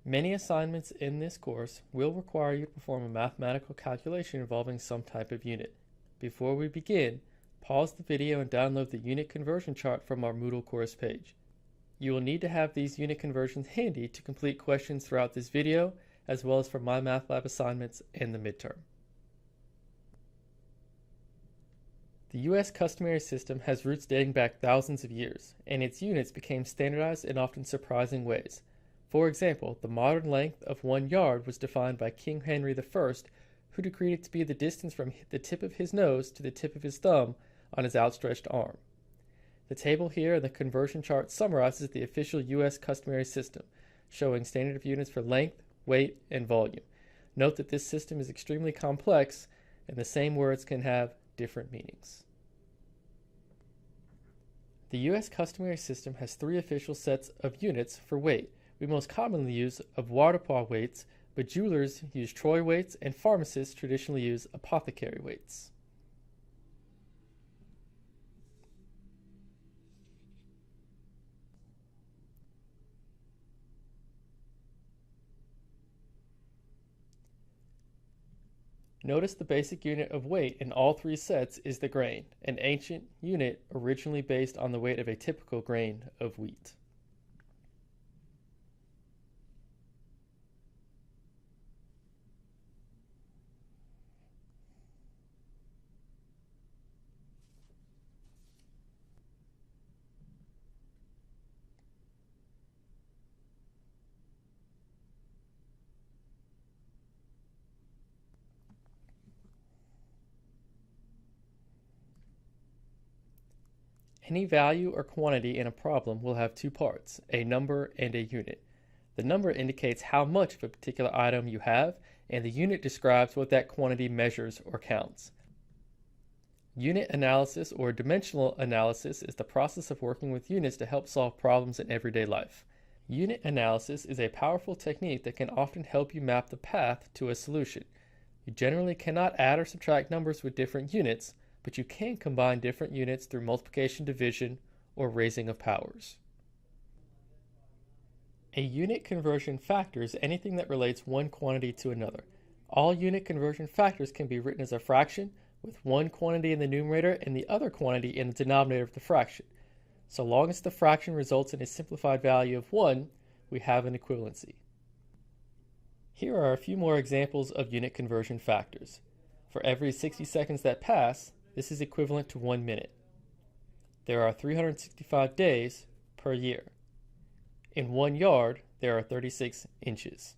Many assignments in this course will require you to perform a mathematical calculation involving some type of unit. Before we begin, pause the video and download the unit conversion chart from our Moodle course page. You will need to have these unit conversions handy to complete questions throughout this video, as well as for MyMathLab assignments and the midterm. The U.S. customary system has roots dating back thousands of years, and its units became standardized in often surprising ways. For example, the modern length of 1 yard was defined by King Henry I, who decreed it to be the distance from the tip of his nose to the tip of his thumb on his outstretched arm. The table here in the conversion chart summarizes the official U.S. customary system, showing standard units for length, weight, and volume. Note that this system is extremely complex, and the same words can have different meanings. The U.S. customary system has 3 official sets of units for weight. We most commonly use avoirdupois weights, but jewelers use troy weights and pharmacists traditionally use apothecary weights. Notice the basic unit of weight in all 3 sets is the grain, an ancient unit originally based on the weight of a typical grain of wheat. Any value or quantity in a problem will have 2 parts, a number and a unit. The number indicates how much of a particular item you have, and the unit describes what that quantity measures or counts. Unit analysis or dimensional analysis is the process of working with units to help solve problems in everyday life. Unit analysis is a powerful technique that can often help you map the path to a solution. You generally cannot add or subtract numbers with different units, but you can combine different units through multiplication, division, or raising of powers. A unit conversion factor is anything that relates one quantity to another. All unit conversion factors can be written as a fraction, with one quantity in the numerator and the other quantity in the denominator of the fraction. So long as the fraction results in a simplified value of 1, we have an equivalency. Here are a few more examples of unit conversion factors. For every 60 seconds that pass, this is equivalent to 1 minute. There are 365 days per year. In 1 yard, there are 36 inches.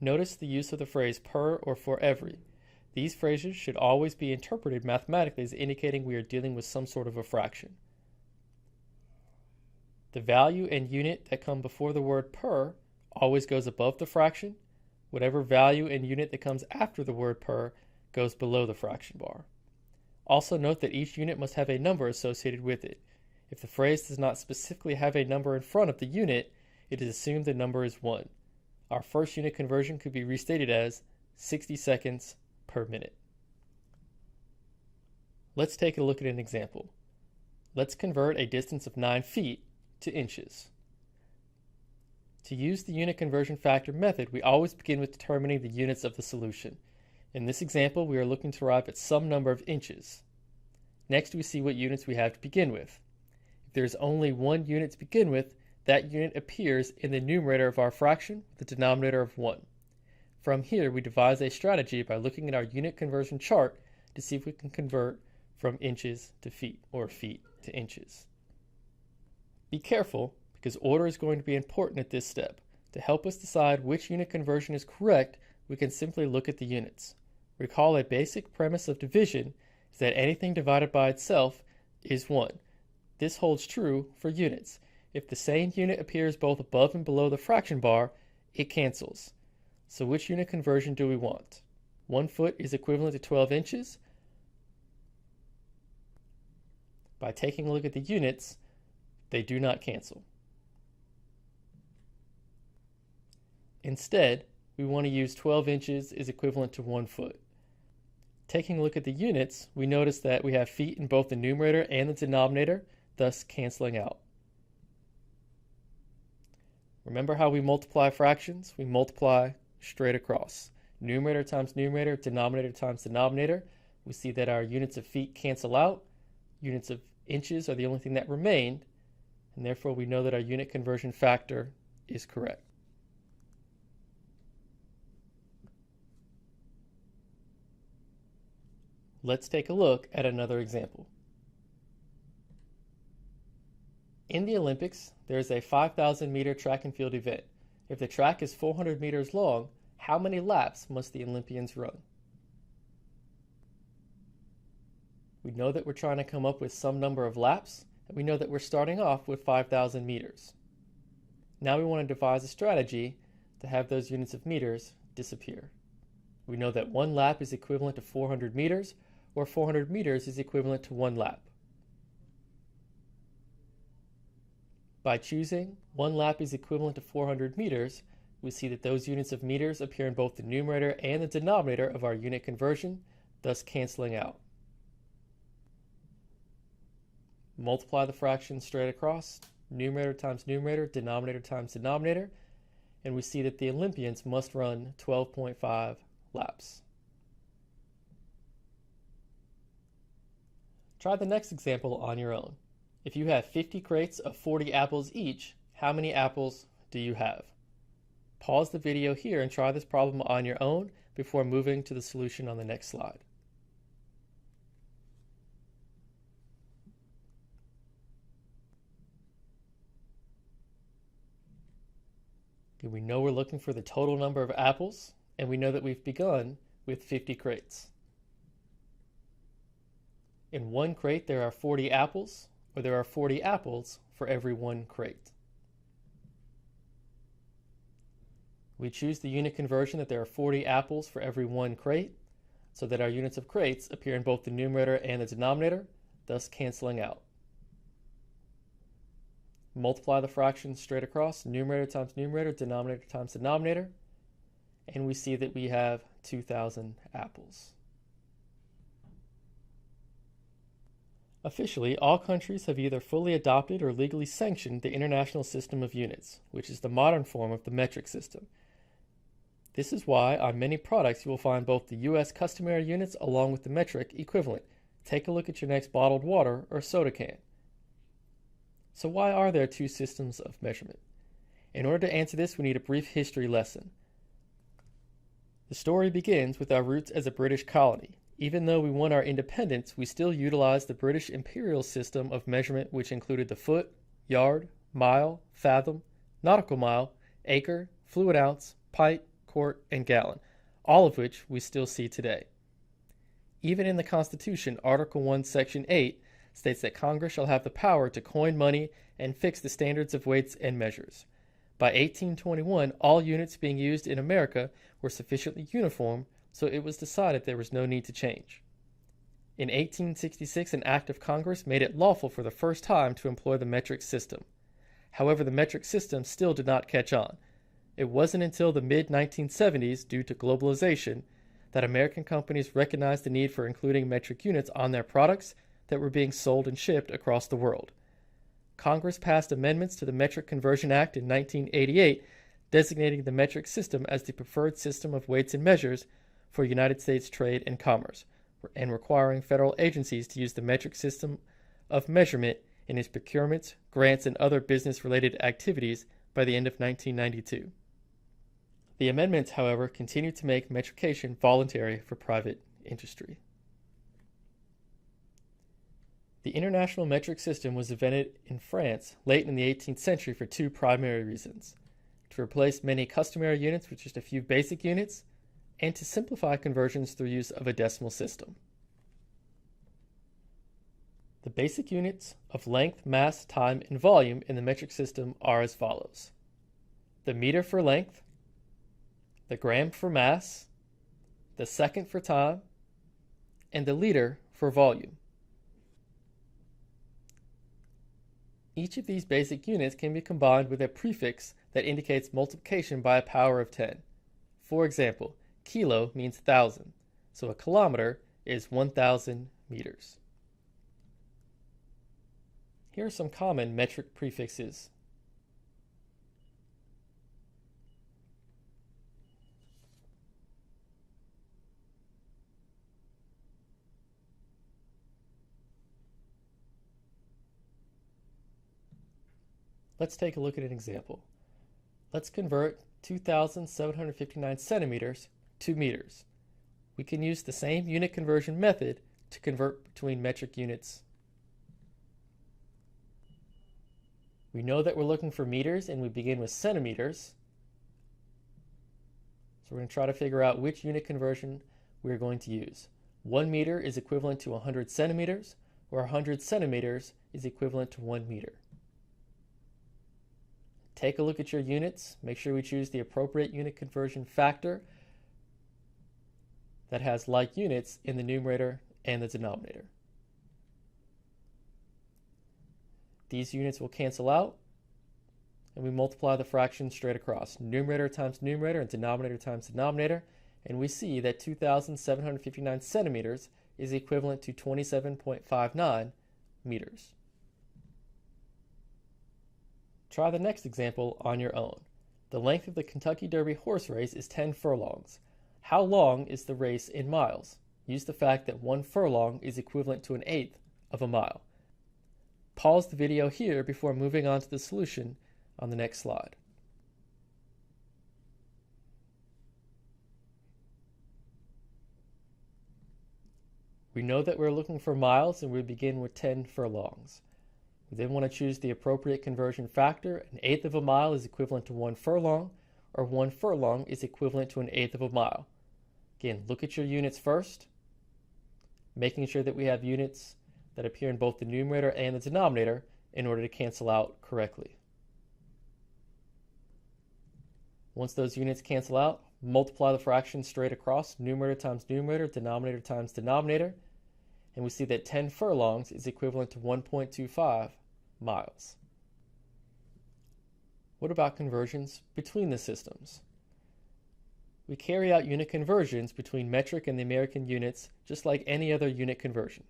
Notice the use of the phrase per or for every. These phrases should always be interpreted mathematically as indicating we are dealing with some sort of a fraction. The value and unit that come before the word per always goes above the fraction. Whatever value and unit that comes after the word per goes below the fraction bar. Also note that each unit must have a number associated with it. If the phrase does not specifically have a number in front of the unit, it is assumed the number is 1. Our first unit conversion could be restated as 60 seconds per minute. Let's take a look at an example. Let's convert a distance of 9 feet to inches. To use the unit conversion factor method, we always begin with determining the units of the solution. In this example, we are looking to arrive at some number of inches. Next, we see what units we have to begin with. If there is only 1 unit to begin with, that unit appears in the numerator of our fraction with the denominator of 1. From here, we devise a strategy by looking at our unit conversion chart to see if we can convert from inches to feet or feet to inches. Be careful, because order is going to be important at this step. To help us decide which unit conversion is correct, we can simply look at the units. Recall a basic premise of division is that anything divided by itself is 1. This holds true for units. If the same unit appears both above and below the fraction bar, it cancels. So which unit conversion do we want? 1 foot is equivalent to 12 inches. By taking a look at the units, they do not cancel. Instead, we want to use 12 inches is equivalent to 1 foot. Taking a look at the units, we notice that we have feet in both the numerator and the denominator, thus canceling out. Remember how we multiply fractions? We multiply straight across. Numerator times numerator, denominator times denominator. We see that our units of feet cancel out. Units of inches are the only thing that remain, and therefore we know that our unit conversion factor is correct. Let's take a look at another example. In the Olympics, there is a 5,000 meter track and field event. If the track is 400 meters long, how many laps must the Olympians run? We know that we're trying to come up with some number of laps, and we know that we're starting off with 5,000 meters. Now we want to devise a strategy to have those units of meters disappear. We know that one lap is equivalent to 400 meters, or 400 meters is equivalent to one lap. By choosing one lap is equivalent to 400 meters, we see that those units of meters appear in both the numerator and the denominator of our unit conversion, thus canceling out. Multiply the fractions straight across, numerator times numerator, denominator times denominator, and we see that the Olympians must run 12.5 laps. Try the next example on your own. If you have 50 crates of 40 apples each, how many apples do you have? Pause the video here and try this problem on your own before moving to the solution on the next slide. Okay, we know we're looking for the total number of apples, and we know that we've begun with 50 crates. In one crate there are 40 apples, or there are 40 apples for every one crate. We choose the unit conversion that there are 40 apples for every one crate, so that our units of crates appear in both the numerator and the denominator, thus canceling out. Multiply the fractions straight across, numerator times numerator, denominator times denominator, and we see that we have 2,000 apples. Officially, all countries have either fully adopted or legally sanctioned the International System of Units, which is the modern form of the metric system. This is why on many products you will find both the U.S. customary units along with the metric equivalent. Take a look at your next bottled water or soda can. So why are there two systems of measurement? In order to answer this, we need a brief history lesson. The story begins with our roots as a British colony. Even though we won our independence, we still utilized the British imperial system of measurement, which included the foot, yard, mile, fathom, nautical mile, acre, fluid ounce, pint, quart, and gallon, all of which we still see today. Even in the Constitution, Article 1, Section 8 states that Congress shall have the power to coin money and fix the standards of weights and measures. By 1821, all units being used in America were sufficiently uniform, so it was decided there was no need to change. In 1866, an act of Congress made it lawful for the first time to employ the metric system. However, the metric system still did not catch on. It wasn't until the mid-1970s, due to globalization, that American companies recognized the need for including metric units on their products that were being sold and shipped across the world. Congress passed amendments to the Metric Conversion Act in 1988, designating the metric system as the preferred system of weights and measures for United States trade and commerce, and requiring federal agencies to use the metric system of measurement in its procurements, grants, and other business-related activities by the end of 1992. The amendments, however, continued to make metrication voluntary for private industry. The International Metric System was invented in France late in the 18th century for two primary reasons: to replace many customary units with just a few basic units, and to simplify conversions through use of a decimal system. The basic units of length, mass, time, and volume in the metric system are as follows: the meter for length, the gram for mass, the second for time, and the liter for volume. Each of these basic units can be combined with a prefix that indicates multiplication by a power of 10. For example, kilo means 1,000, so a kilometer is 1,000 meters. Here are some common metric prefixes. Let's take a look at an example. Let's convert 2,759 centimeters to meters. We can use the same unit conversion method to convert between metric units. We know that we're looking for meters and we begin with centimeters. So we're going to try to figure out which unit conversion we're going to use. 1 meter is equivalent to 100 centimeters, or 100 centimeters is equivalent to 1 meter. Take a look at your units. Make sure we choose the appropriate unit conversion factor that has like units in the numerator and the denominator. These units will cancel out, and we multiply the fraction straight across. Numerator times numerator and denominator times denominator, and we see that 2,759 centimeters is equivalent to 27.59 meters. Try the next example on your own. The length of the Kentucky Derby horse race is 10 furlongs. How long is the race in miles? Use the fact that 1 furlong is equivalent to 1/8 of a mile. Pause the video here before moving on to the solution on the next slide. We know that we're looking for miles and we begin with 10 furlongs. We then want to choose the appropriate conversion factor. 1/8 of a mile is equivalent to 1 furlong, or 1 furlong is equivalent to 1/8 of a mile. Again, look at your units first, making sure that we have units that appear in both the numerator and the denominator in order to cancel out correctly. Once those units cancel out, multiply the fractions straight across, numerator times numerator, denominator times denominator, and we see that 10 furlongs is equivalent to 1.25 miles. What about conversions between the systems? We carry out unit conversions between metric and the American units just like any other unit conversion.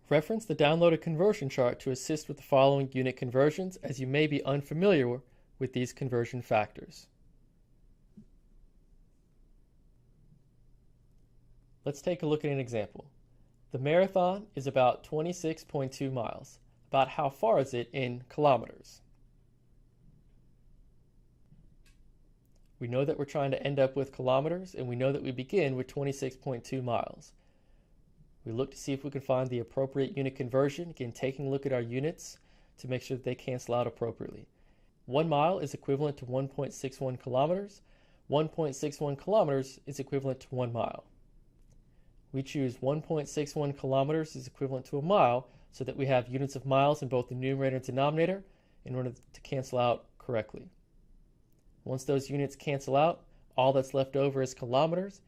Reference the downloaded conversion chart to assist with the following unit conversions, as you may be unfamiliar with these conversion factors. Let's take a look at an example. The marathon is about 26.2 miles. About how far is it in kilometers? We know that we're trying to end up with kilometers, and we know that we begin with 26.2 miles. We look to see if we can find the appropriate unit conversion, again taking a look at our units to make sure that they cancel out appropriately. 1 mile is equivalent to 1.61 kilometers. 1.61 kilometers is equivalent to 1 mile. We choose 1.61 kilometers is equivalent to a mile so that we have units of miles in both the numerator and denominator in order to cancel out correctly. Once those units cancel out, all that's left over is kilometers,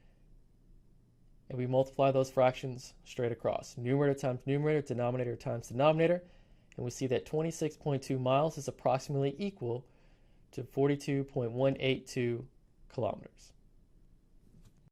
and we multiply those fractions straight across. Numerator times numerator, denominator times denominator, and we see that 26.2 miles is approximately equal to 42.182 kilometers.